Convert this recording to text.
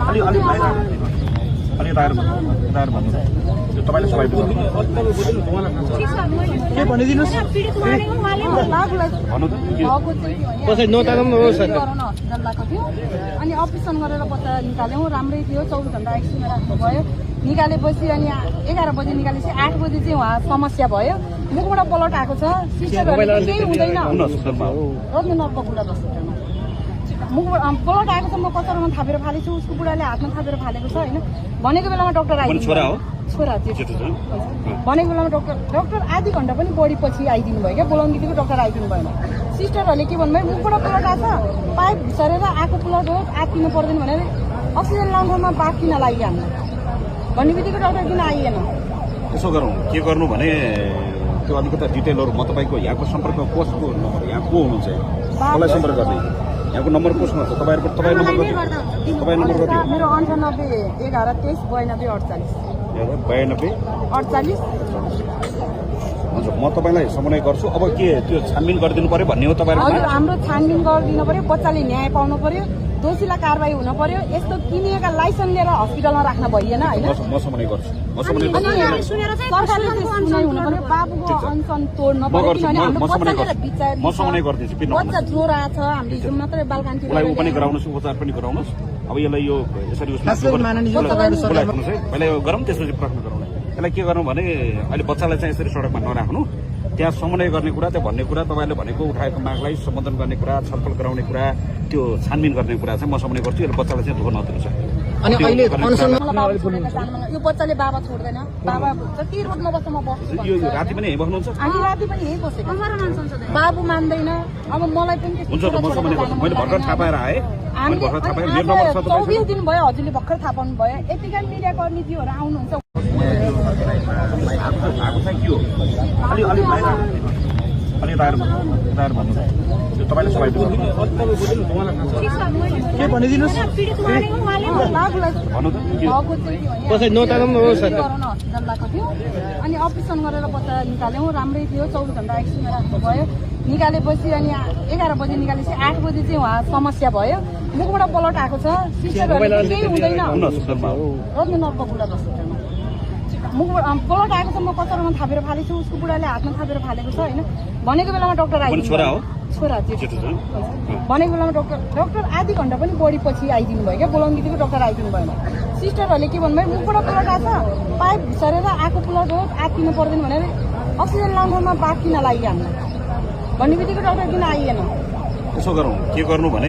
अलि अलि अलि दायर भन्नु त्यो तपाईले सबै के भनिदिनुस् भन्नु कसै नतालम न हो सर अनि अपरेसन गरेर बच्चा निकाल्यौँ राम्रै थियो 24 घण्टा आइसियुमा राख्नु भयो निकालेपछि अनि 11 बजे निकालेपछि 8 बजे चाहिँ उहाँ समस्या भयो मुखबाट ब्लड आएको छ सिस्टरहरुले केही हुँदैन रत्ननगरको बुढा हस्पिटलमा मुखबाट ब्लड आएको छ म कचरामा थापेर फालेछु उसको बुढाले हातमा थापेर फालेको छ हैन भनेको बेलामा डाक्टर आइदिनु छोरा हो छोरा भनेको बेलामा डाक्टर आधी घण्टा पनि बढी पछि आइदिनु भयो क्या बोलाउनु बित्तिकै डाक्टर आइदिनु भएन सिस्टरहरूले के भन्नुभयो मुखबाट ब्लड आएको छ पाइप घुसारेर आएको ब्लड हो आत्तिनु पर्दैन भनेर अक्सिजन लाउनमा बाँकिन लागि हामीलाई भन्ने बित्तिकै डाक्टर किन आइएन यसो गरौँ के गर्नु भने त्यो अलिकति डिटेलहरू म तपाईँको यहाँको सम्पर्क कोषको नम्बर यहाँ को हुनुहुन्छ कसलाई सम्पर्क गर्ने यहाँको नम्बर कोसँग छ तपाईँ नम्बर कति हो मेरो 98 11 23 92 48 हुन्छ म तपाईँलाई समन्वय गर्छु अब के त्यो छानबिन गरिदिनु पर्यो भन्ने हो तपाईँहरू हजुर हाम्रो छानबिन गरिदिनु पर्यो बच्चाले न्याय पाउनु पर्यो दोषीलाई कारबाही हुन पर्यो यस्तो किनिएका लाइसेन्स लिएर हस्पिटलमा राख्न भइएन हैन म समन्वय गर्छु सरकारले सुनाइ हुनु पर्यो बाबुको अनसन तोड्न पर्यो किनभने हाम्रो बच्चाले म समन्वय गरिदिन्छु किन बच्चा ज्वरो आछ हामीले मात्रै बालकान्ति उसलाई पनि गराउनुहोस् उपचार पनि गराउनुहोस् अब यसलाई यो यसरी उसमा पहिला यो गरौँ त्यसपछि प्रश्न गरौँ यसलाई के गर्नु भने अहिले बच्चालाई चाहिँ यसरी सडकमा नराख्नु त्यहाँ समन्वय गर्ने कुरा त्यो भन्ने कुरा तपाईँले भनेको उठाएको मागलाई सम्बोधन गर्ने कुरा छलफल गराउने कुरा त्यो छानबिन गर्ने कुरा चाहिँ म समन्वय गर्छु यसले बच्चालाई चाहिँ धोका नदिनुहोस् अनि अहिले यो बच्चाले बाबा छोड्दैन बाबा जति रोडमा बस्छ म बस्छु यो राति पनि यहीँ बस्नुहुन्छ अनि राति पनि यहीँ बसेको बाबु मान्दैन अब मलाई पनि हुन्छ त म समन्वय गर्छु मैले भर्खर थाहा पाएर आएँ मैले भर्खर थाहा पाएँ मेरो नम्बर छ 24 दिन भयो हजुरले भर्खर थाहा पाउनु भयो यतिका मिडिया कर्मीज्यूहरू आउनुहुन्छ आएको चाहिँ के हो अलि अलि अलि दायर भन्नु त्यो तपाईँले सबै के भनिदिनुस् भन्नु कसै नतालम न हो सर अनि अपरेसन गरेर बच्चा निकाल्यौँ राम्रै थियो 24 घण्टा आइसियुमा राख्नु भयो निकालेपछि अनि 11 बजे निकालेपछि 8 बजे चाहिँ उहाँ समस्या भयो मुखबाट ब्लड आएको छ सिस्टरहरुले केही हुँदैन रत्ननगरको बुढा हस्पिटलमा मुखबाट ब्लड आएको छ म कचरामा थापेर फालेछु उसको बुढाले हातमा थापेर फालेको छ हैन भनेको बेलामा डाक्टर आइदिनु छोरा हो छोरा भनेको बेलामा डाक्टर आधी घण्टा पनि बढी पछि आइदिनु भयो क्या बोलाउनु बित्तिकै डाक्टर आइदिनु भएन सिस्टरहरूले के भन्नुभयो मुखबाट ब्लड आएको छ पाइप घुसारेर आएको ब्लड हो आत्तिनु पर्दैन भनेर अक्सिजन लाउनमा बाँकिन लागि हामीलाई भन्ने बित्तिकै डाक्टर किन आइएन यसो गरौँ के गर्नु भने